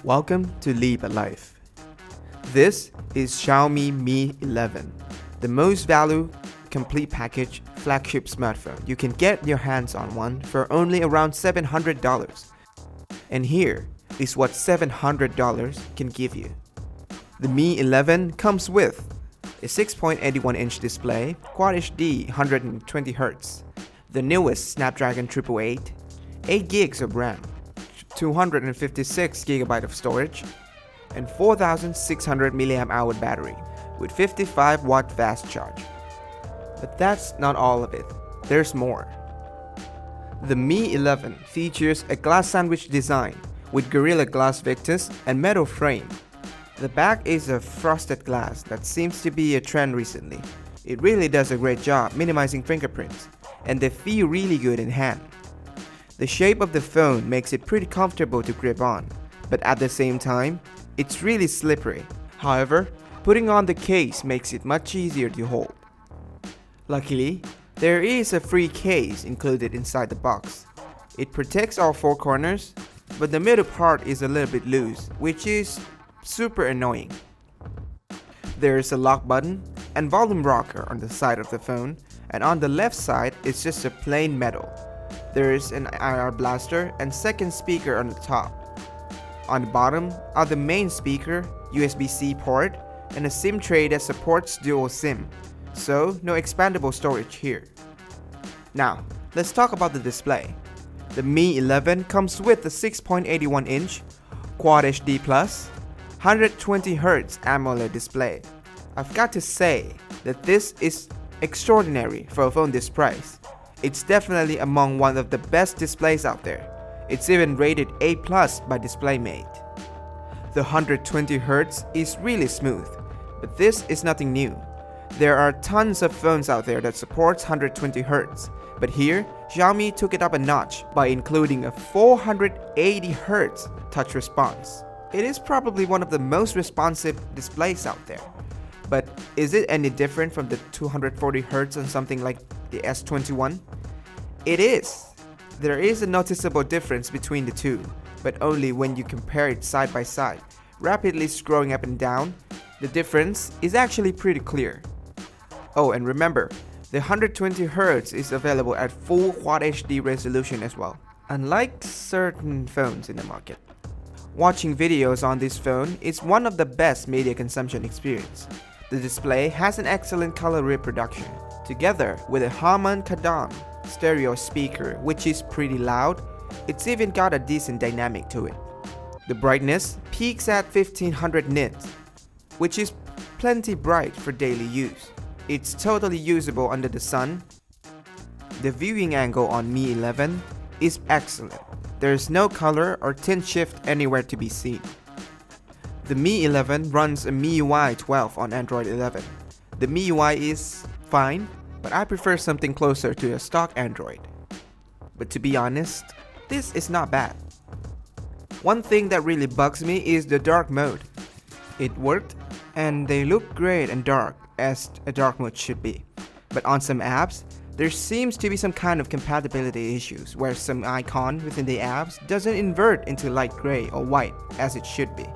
Welcome to Live a Life. This is Xiaomi Mi 11, the most value complete package flagship smartphone. You can get your hands on one for only around $700. And here is what $700 can give you. The Mi 11 comes with a 6.81-inch display, Quad HD 120Hz, the newest Snapdragon 888, 8 gigs of RAM, 256 GB of storage, and 4,600 mAh battery with 55-watt fast charge. But that's not all of it. There's more. The Mi 11 features a glass sandwich design with Gorilla Glass Victus and metal frame. The back is a frosted glass that seems to be a trend recently. It really does a great job minimizing fingerprints, and they feel really good in hand. The shape of the phone makes it pretty comfortable to grip on, but at the same time, it's really slippery. However, putting on the case makes it much easier to hold. Luckily, there is a free case included inside the box. It protects all four corners, but the middle part is a little bit loose, which is super annoying. There is a lock button and volume rocker on the side of the phone, and on the left side it's just a plain metal. There is an IR blaster and second speaker on the top. On the bottom are the main speaker, USB-C port, and a SIM tray that supports dual SIM, so no expandable storage here. Now, let's talk about the display. The Mi 11 comes with a 6.81-inch Quad HD Plus 120Hz AMOLED display. I've got to say that this is extraordinary for a phone this price. It's definitely among one of the best displays out there. It's even rated A+ by DisplayMate. The 120Hz is really smooth, but this is nothing new. There are tons of phones out there that supports 120Hz, but here, Xiaomi took it up a notch by including a 480Hz touch response. It is probably one of the most responsive displays out there. But is it any different from the 240Hz on something like the S21? It is. There is a noticeable difference between the two, but only when you compare it side by side. Rapidly scrolling up and down, the difference is actually pretty clear. Oh, and remember, the 120Hz is available at full Quad HD resolution as well, unlike certain phones in the market. Watching videos on this phone is one of the best media consumption experience. The display has an excellent color reproduction, together with a Harman Kardon stereo speaker which is pretty loud. It's even got a decent dynamic to it. The brightness peaks at 1500 nits, which is plenty bright for daily use. It's totally usable under the sun. The viewing angle on Mi 11 is excellent. There is no color or tint shift anywhere to be seen. The Mi 11 runs a MIUI 12 on Android 11. The MIUI is fine, but I prefer something closer to a stock Android. But to be honest, this is not bad. One thing that really bugs me is the dark mode. It worked, and they look great and dark, as a dark mode should be. But on some apps, there seems to be some kind of compatibility issues where some icon within the apps doesn't invert into light gray or white as it should be.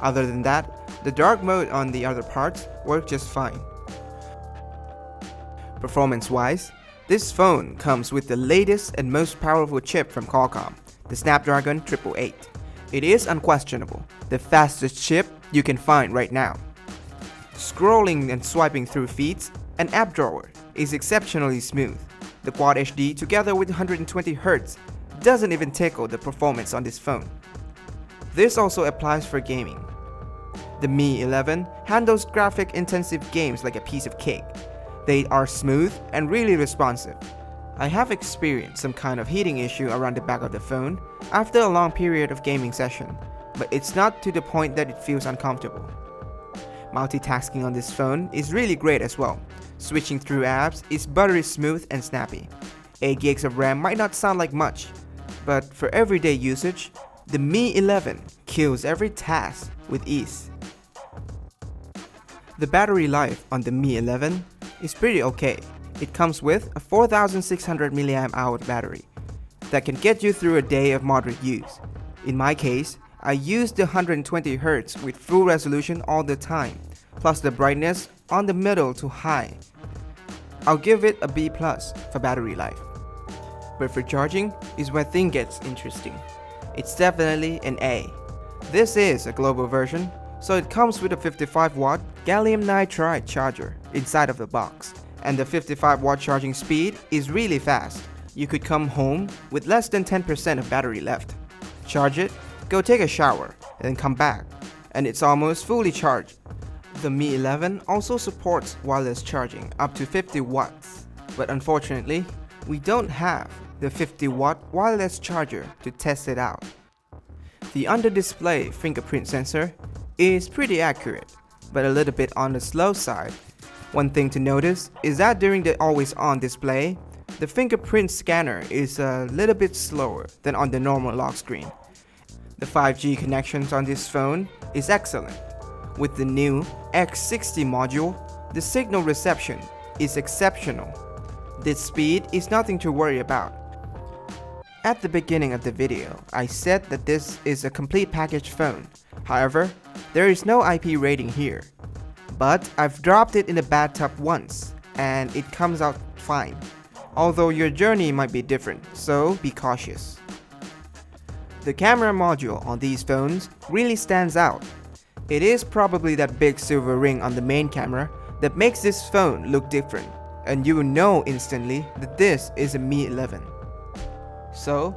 Other than that, the dark mode on the other parts work just fine. Performance-wise, this phone comes with the latest and most powerful chip from Qualcomm, the Snapdragon 888. It is unquestionable the fastest chip you can find right now. Scrolling and swiping through feeds and app drawer is exceptionally smooth. The Quad HD together with 120Hz doesn't even tickle the performance on this phone. This also applies for gaming. The Mi 11 handles graphic-intensive games like a piece of cake. They are smooth and really responsive. I have experienced some kind of heating issue around the back of the phone after a long period of gaming session, but it's not to the point that it feels uncomfortable. Multitasking on this phone is really great as well. Switching through apps is buttery smooth and snappy. 8 gigs of RAM might not sound like much, but for everyday usage, the Mi 11 kills every task with ease. The battery life on the Mi 11 is pretty okay. It comes with a 4,600 mAh battery that can get you through a day of moderate use. In my case, I use the 120Hz with full resolution all the time, plus the brightness on the middle to high. I'll give it a B+ for battery life. But for charging is where things gets interesting. It's definitely an A. This is a global version, so it comes with a 55-watt gallium nitride charger inside of the box. And the 55-watt charging speed is really fast. You could come home with less than 10% of battery left. Charge it, go take a shower, and then come back, and it's almost fully charged. The Mi 11 also supports wireless charging up to 50 watts, but unfortunately, we don't have the 50-watt wireless charger to test it out. The under-display fingerprint sensor is pretty accurate, but a little bit on the slow side. One thing to notice is that during the always-on display, the fingerprint scanner is a little bit slower than on the normal lock screen. The 5G connections on this phone is excellent. With the new X60 module, the signal reception is exceptional. This speed is nothing to worry about. At the beginning of the video, I said that this is a complete package phone. However, there is no IP rating here. But I've dropped it in the bathtub once, and it comes out fine. Although your journey might be different, so be cautious. The camera module on these phones really stands out. It is probably that big silver ring on the main camera that makes this phone look different, and you will know instantly that this is a Mi 11. So,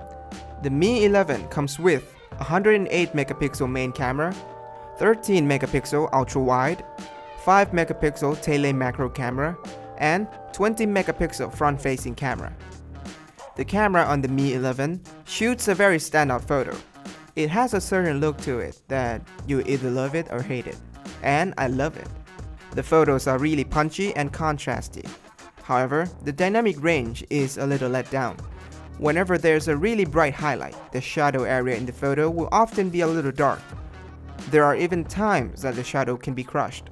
the Mi 11 comes with a 108 megapixel main camera, 13 megapixel ultra wide, 5 megapixel tele macro camera, and 20 megapixel front facing camera. The camera on the Mi 11 shoots a very standout photo. It has a certain look to it that you either love it or hate it, and I love it. The photos are really punchy and contrasty. However, the dynamic range is a little let down. Whenever there's a really bright highlight, the shadow area in the photo will often be a little dark. There are even times that the shadow can be crushed.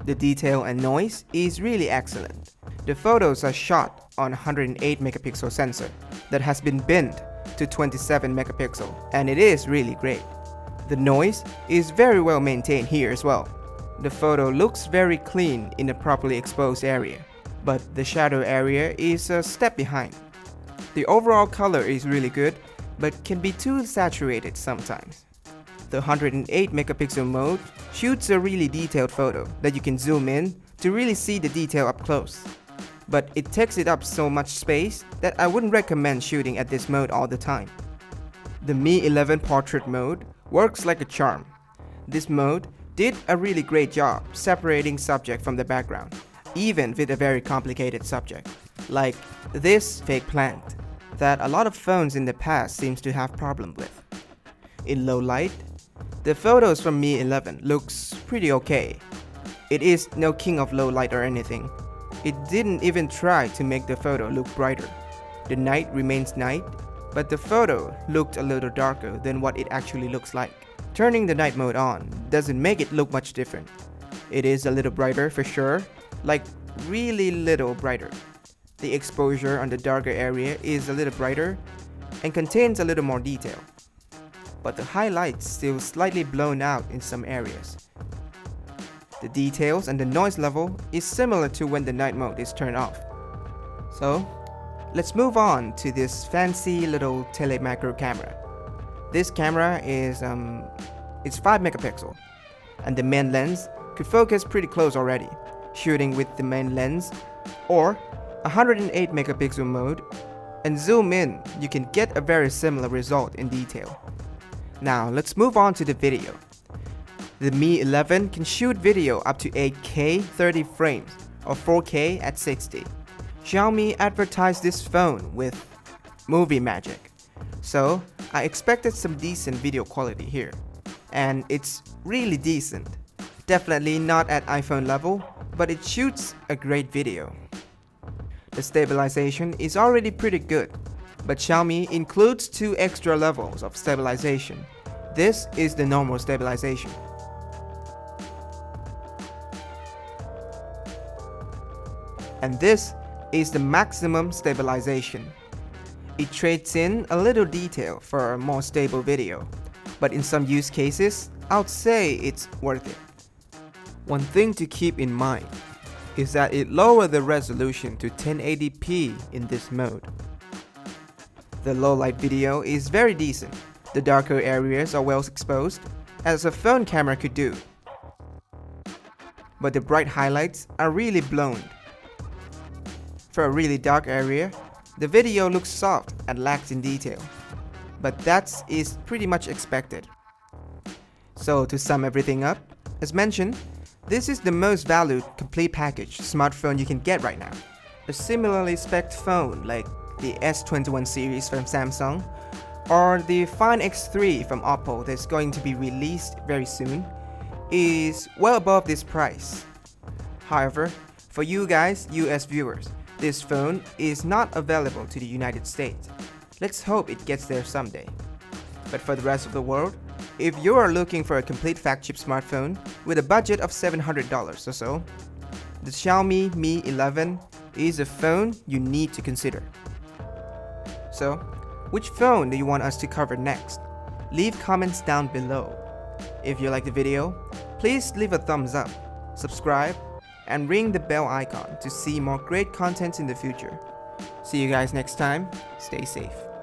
The detail and noise is really excellent. The photos are shot on a 108 megapixel sensor that has been binned to 27 megapixel, and it is really great. The noise is very well maintained here as well. The photo looks very clean in a properly exposed area, but the shadow area is a step behind. The overall color is really good, but can be too saturated sometimes. The 108 megapixel mode shoots a really detailed photo that you can zoom in to really see the detail up close. But it takes it up so much space that I wouldn't recommend shooting at this mode all the time. The Mi 11 portrait mode works like a charm. This mode did a really great job separating subject from the background, even with a very complicated subject, like this fake plant that a lot of phones in the past seems to have problem with. In low light, the photos from Mi 11 looks pretty okay. It is no king of low light or anything. It didn't even try to make the photo look brighter. The night remains night, but the photo looked a little darker than what it actually looks like. Turning the night mode on doesn't make it look much different. It is a little brighter for sure, like really little brighter. The exposure on the darker area is a little brighter and contains a little more detail. But the highlights still slightly blown out in some areas. The details and the noise level is similar to when the night mode is turned off. So, let's move on to this fancy little tele macro camera. This camera is it's 5 megapixel, and the main lens could focus pretty close already, shooting with the main lens or 108 megapixel mode, and zoom in, you can get a very similar result in detail. Now let's move on to the video. The Mi 11 can shoot video up to 8K 30 frames or 4K at 60. Xiaomi advertised this phone with movie magic, so I expected some decent video quality here, and it's really decent. Definitely not at iPhone level, but it shoots a great video. The stabilization is already pretty good, but Xiaomi includes 2 extra levels of stabilization. This is the normal stabilization. And this is the maximum stabilization. It trades in a little detail for a more stable video, but in some use cases, I'd say it's worth it. One thing to keep in mind is that it lowers the resolution to 1080p in this mode. The low light video is very decent. The darker areas are well exposed, as a phone camera could do. But the bright highlights are really blown. For a really dark area, the video looks soft and lacks in detail. But that is pretty much expected. So to sum everything up, as mentioned, this is the most valued complete package smartphone you can get right now. A similarly spec'd phone like the S21 series from Samsung or the Find X3 from Oppo that's going to be released very soon is well above this price. However, for you guys, US viewers, this phone is not available to the United States. Let's hope it gets there someday. But for the rest of the world, if you are looking for a complete flagship smartphone with a budget of $700 or so, the Xiaomi Mi 11 is a phone you need to consider. So, which phone do you want us to cover next? Leave comments down below. If you like the video, please leave a thumbs up, subscribe, and ring the bell icon to see more great content in the future. See you guys next time. Stay safe.